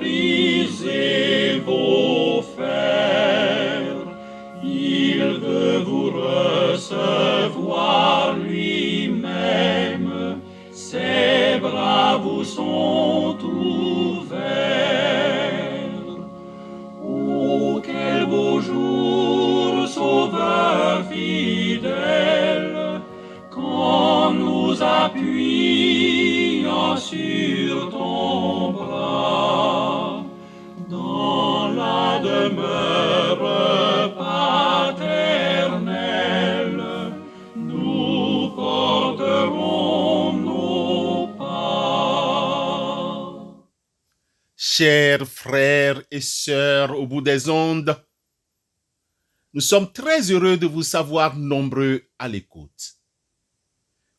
briser vos fers. Il veut vous recevoir lui-même. Ses bras vous sont ouverts. Oh, quel beau jour, Sauveur fidèle, quand nous appuyons sur ton bras, dans la demeure paternelle, nous porterons nos pas. Chers frères et sœurs au bout des ondes, nous sommes très heureux de vous savoir nombreux à l'écoute.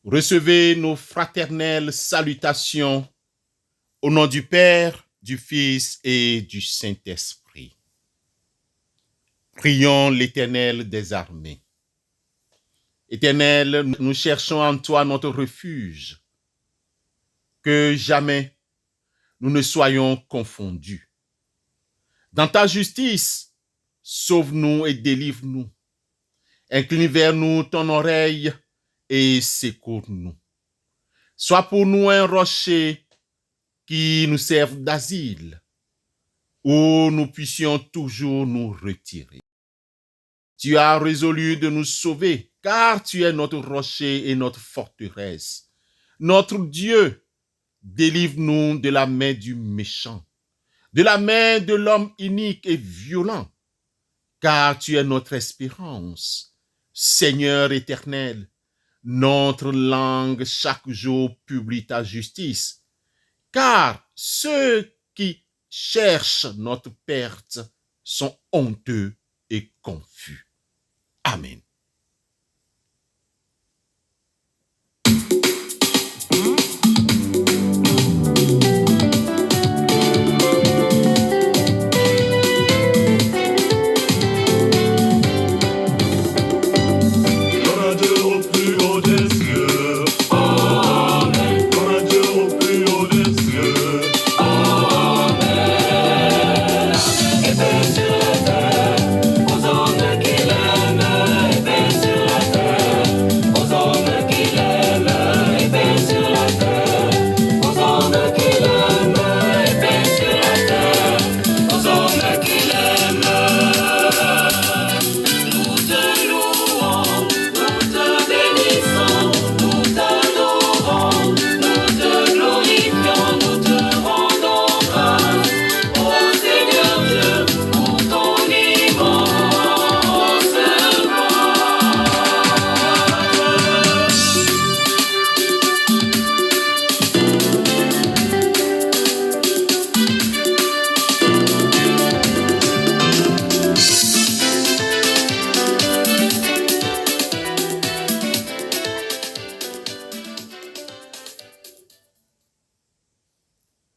Recevez nos fraternelles salutations au nom du Père, du Fils et du Saint-Esprit. Prions l'Éternel des armées. Éternel, nous cherchons en toi notre refuge, que jamais nous ne soyons confondus. Dans ta justice, sauve-nous et délivre-nous. Incline vers nous ton oreille et secours-nous. Sois pour nous un rocher qui nous serve d'asile, où nous puissions toujours nous retirer. Tu as résolu de nous sauver, car tu es notre rocher et notre forteresse. Notre Dieu, délivre-nous de la main du méchant, de la main de l'homme inique et violent, car tu es notre espérance. Seigneur éternel, notre langue chaque jour publie ta justice, car ceux qui cherchent notre perte sont honteux et confus. Amen.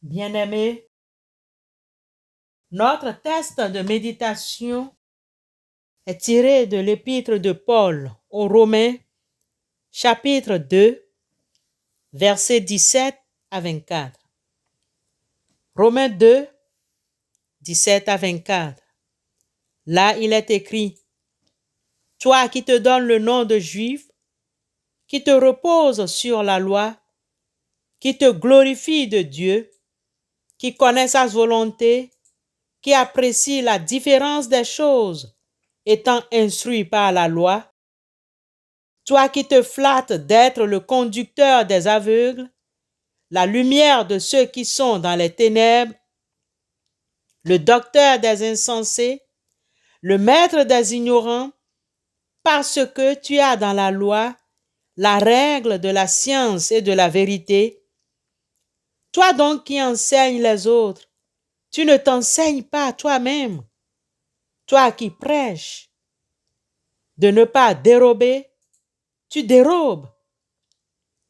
Bien-aimés, notre texte de méditation est tiré de l'épître de Paul aux Romains, chapitre 2, versets 17 à 24. Romains 2, 17 à 24. Là, il est écrit: « Toi qui te donnes le nom de Juif, qui te reposes sur la loi, qui te glorifie de Dieu, qui connaît sa volonté, qui apprécie la différence des choses, étant instruit par la loi, toi qui te flattes d'être le conducteur des aveugles, la lumière de ceux qui sont dans les ténèbres, le docteur des insensés, le maître des ignorants, parce que tu as dans la loi la règle de la science et de la vérité. Toi donc qui enseignes les autres, tu ne t'enseignes pas toi-même. Toi qui prêches de ne pas dérober, tu dérobes.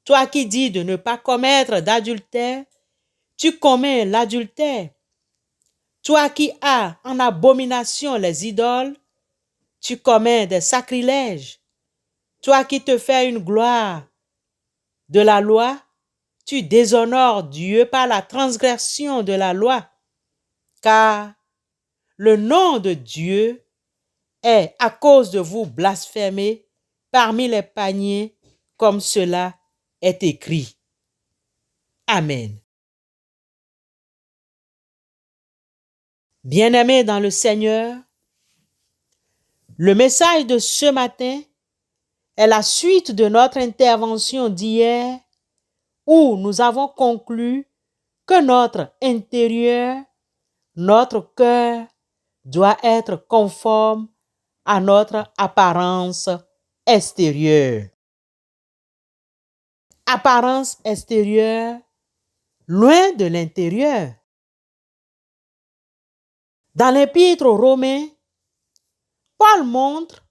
Toi qui dis de ne pas commettre d'adultère, tu commets l'adultère. Toi qui as en abomination les idoles, tu commets des sacrilèges. Toi qui te fais une gloire de la loi, tu déshonores Dieu par la transgression de la loi. car le nom de Dieu est, à cause de vous, blasphémé parmi les païens, comme cela est écrit. Amen. Bien-aimés dans le Seigneur, le message de ce matin est la suite de notre intervention d'hier où nous avons conclu que notre intérieur, notre cœur doit être conforme à notre apparence extérieure. Apparence extérieure, loin de l'intérieur. Dans l'Épître aux Romains, Paul montre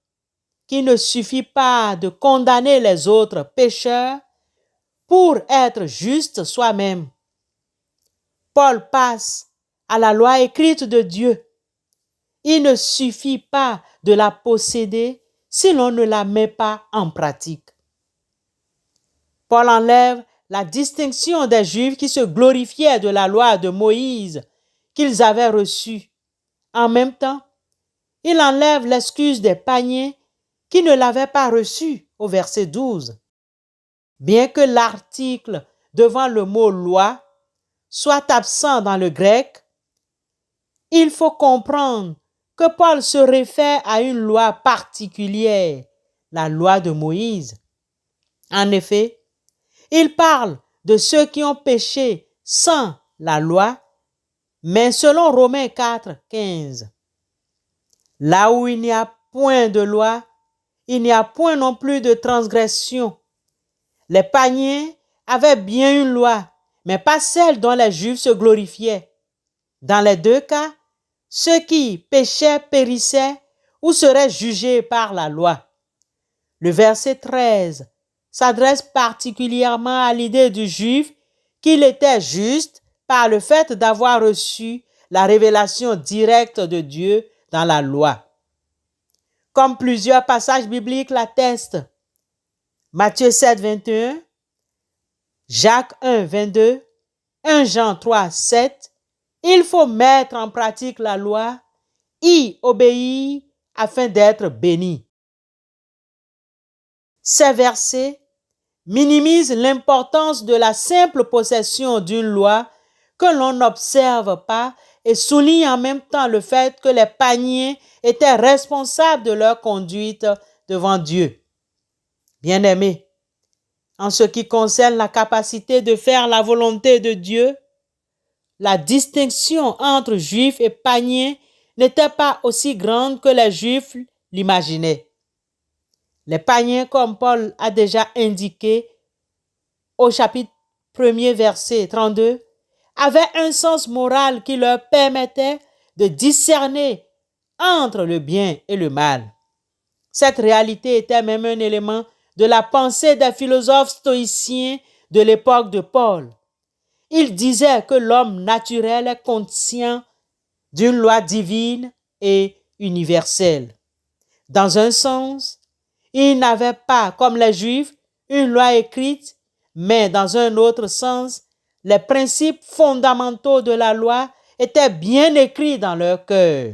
qu'il ne suffit pas de condamner les autres pécheurs pour être juste soi-même. Paul passe à la loi écrite de Dieu. Il ne suffit pas de la posséder si l'on ne la met pas en pratique. Paul enlève la distinction des Juifs qui se glorifiaient de la loi de Moïse qu'ils avaient reçue. En même temps, il enlève l'excuse des païens qui ne l'avaient pas reçue au verset 12. Bien que l'article devant le mot loi soit absent dans le grec, il faut comprendre que Paul se réfère à une loi particulière, la loi de Moïse. En effet, il parle de ceux qui ont péché sans la loi, mais selon Romains 4, 15. Là où il n'y a point de loi, il n'y a point non plus de transgression. Les païens avaient bien une loi, mais pas celle dont les Juifs se glorifiaient. Dans les deux cas, ceux qui péchaient périssaient ou seraient jugés par la loi. Le verset 13 s'adresse particulièrement à l'idée du Juif qu'il était juste par le fait d'avoir reçu la révélation directe de Dieu dans la loi. Comme plusieurs passages bibliques l'attestent, Matthieu 7, 21, Jacques 1, 22, 1 Jean 3, 7, il faut mettre en pratique la loi, y obéir afin d'être béni. Ces versets minimisent l'importance de la simple possession d'une loi que l'on n'observe pas et soulignent en même temps le fait que les païens étaient responsables de leur conduite devant Dieu. Bien-aimés, en ce qui concerne la capacité de faire la volonté de Dieu, la distinction entre juifs et païens n'était pas aussi grande que les juifs l'imaginaient. Les païens, comme Paul a déjà indiqué au chapitre 1er, verset 32, avaient un sens moral qui leur permettait de discerner entre le bien et le mal. Cette réalité était même un élément de la pensée des philosophes stoïciens de l'époque de Paul. Ils disaient que l'homme naturel est conscient d'une loi divine et universelle. Dans un sens, ils n'avaient pas, comme les Juifs, une loi écrite, mais dans un autre sens, les principes fondamentaux de la loi étaient bien écrits dans leur cœur.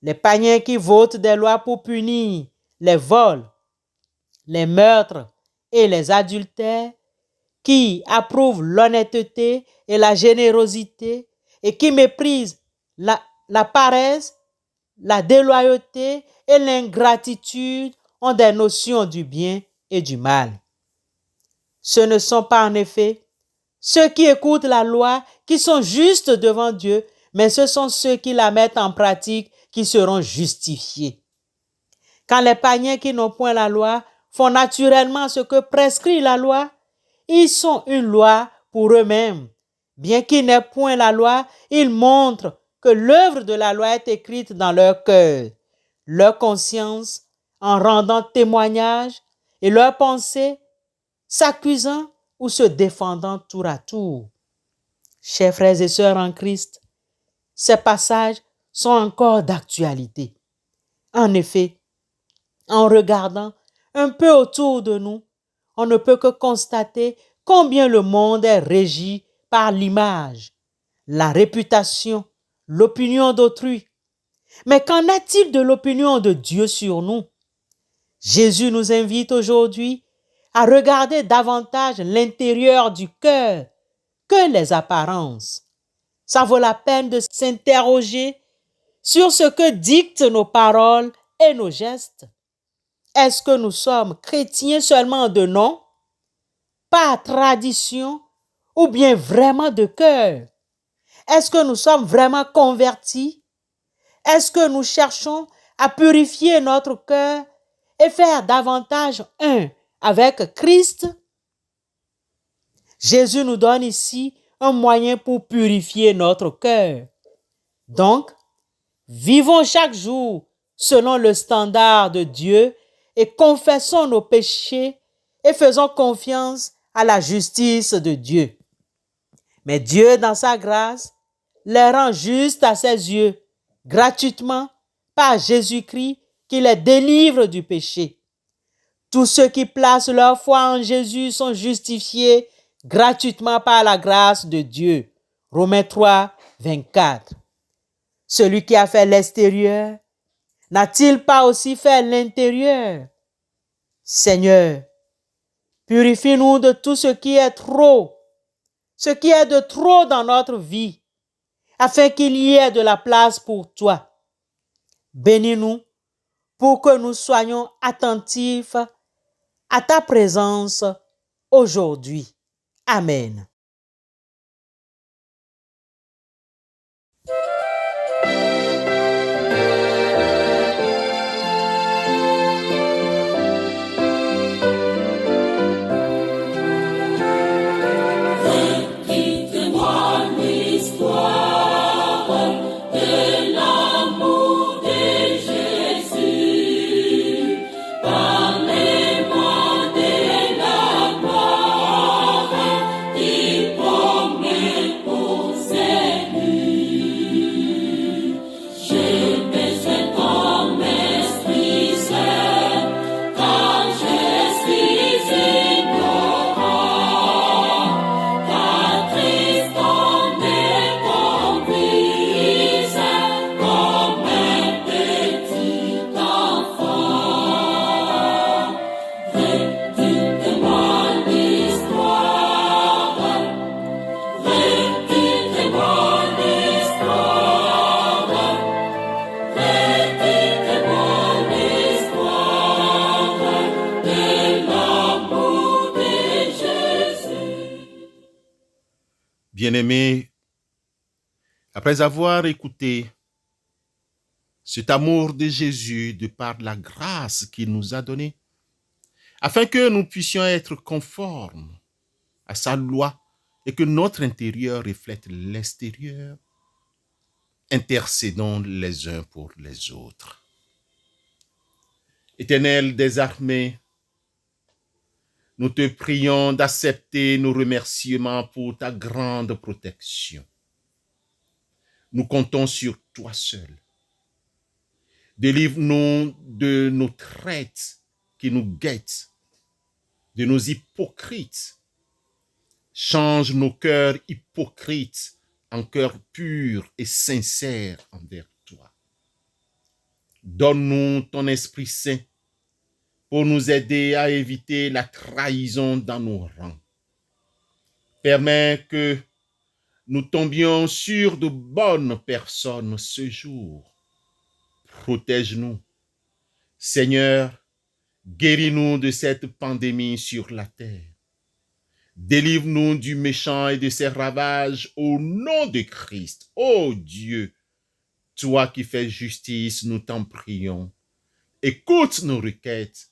Les païens qui votent des lois pour punir les vols, les meurtres et les adultères, qui approuvent l'honnêteté et la générosité et qui méprisent la paresse, la déloyauté et l'ingratitude ont des notions du bien et du mal. Ce ne sont pas en effet ceux qui écoutent la loi qui sont justes devant Dieu, mais ce sont ceux qui la mettent en pratique qui seront justifiés. Quand les païens qui n'ont point la loi font naturellement ce que prescrit la loi, ils sont une loi pour eux-mêmes. Bien qu'ils n'aient point la loi, ils montrent que l'œuvre de la loi est écrite dans leur cœur, leur conscience en rendant témoignage et leurs pensées s'accusant ou se défendant tour à tour. Chers frères et sœurs en Christ, ces passages sont encore d'actualité. En effet, en regardant un peu autour de nous, on ne peut que constater combien le monde est régi par l'image, la réputation, l'opinion d'autrui. Mais qu'en est-il de l'opinion de Dieu sur nous? Jésus nous invite aujourd'hui à regarder davantage l'intérieur du cœur que les apparences. Ça vaut la peine de s'interroger sur ce que dictent nos paroles et nos gestes. Est-ce que nous sommes chrétiens seulement de nom, par tradition, ou bien vraiment de cœur? Est-ce que nous sommes vraiment convertis? Est-ce que nous cherchons à purifier notre cœur et faire davantage un avec Christ? Jésus nous donne ici un moyen pour purifier notre cœur. Donc, vivons chaque jour selon le standard de Dieu et confessons nos péchés et faisons confiance à la justice de Dieu. Mais Dieu, dans sa grâce, les rend justes à ses yeux, gratuitement, par Jésus-Christ qui les délivre du péché. Tous ceux qui placent leur foi en Jésus sont justifiés gratuitement par la grâce de Dieu. Romains 3, 24. Celui qui a fait l'extérieur, n'a-t-il pas aussi fait l'intérieur? Seigneur, purifie-nous de tout ce qui est de trop dans notre vie, afin qu'il y ait de la place pour toi. Bénis-nous pour que nous soyons attentifs à ta présence aujourd'hui. Amen. Bien-aimés, après avoir écouté cet amour de Jésus de par la grâce qu'il nous a donnée, afin que nous puissions être conformes à sa loi et que notre intérieur reflète l'extérieur, intercédons les uns pour les autres. Éternel des armées, nous te prions d'accepter nos remerciements pour ta grande protection. Nous comptons sur toi seul. Délivre-nous de nos traites qui nous guettent, de nos hypocrites. Change nos cœurs hypocrites en cœurs purs et sincères envers toi. Donne-nous ton Esprit Saint pour nous aider à éviter la trahison dans nos rangs. Permets que nous tombions sur de bonnes personnes ce jour. Protège-nous. Seigneur, guéris-nous de cette pandémie sur la terre. Délivre-nous du méchant et de ses ravages au nom de Christ. Ô Dieu, toi qui fais justice, nous t'en prions. Écoute nos requêtes.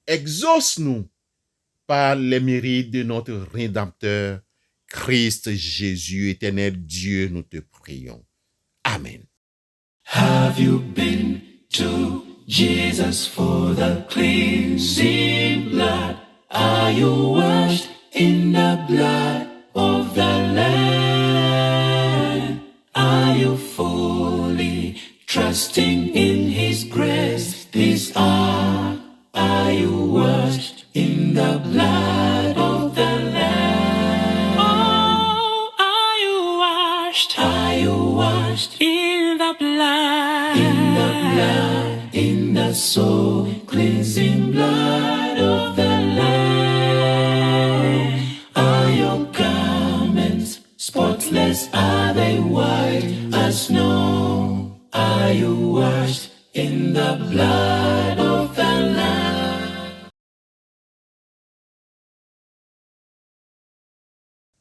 Exauce-nous par les mérites de notre Rédempteur, Christ Jésus, éternel Dieu, nous te prions. Amen. Have you been to Jesus for the cleansing blood? Are you washed in the blood of the Lamb? Are you fully trusting in His grace this hour? Are you washed in the blood of the Lamb? Oh, are you washed? Are you washed in the blood, in the soul cleansing blood of the Lamb. Are your garments spotless? Are they white as snow? Are you washed in the blood of the Lamb?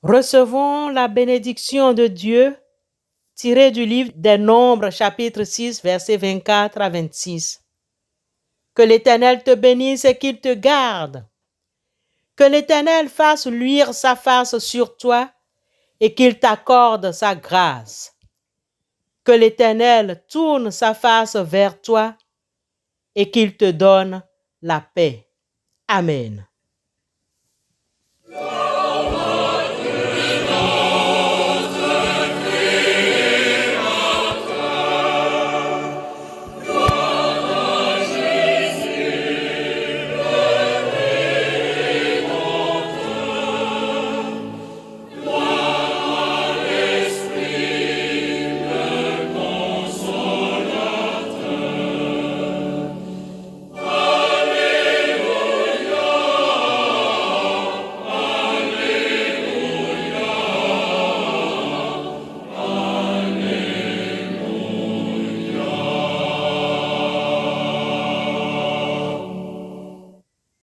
Recevons la bénédiction de Dieu tirée du livre des Nombres, chapitre 6, versets 24 à 26. Que l'Éternel te bénisse et qu'il te garde. Que l'Éternel fasse luire sa face sur toi et qu'il t'accorde sa grâce. Que l'Éternel tourne sa face vers toi et qu'il te donne la paix. Amen.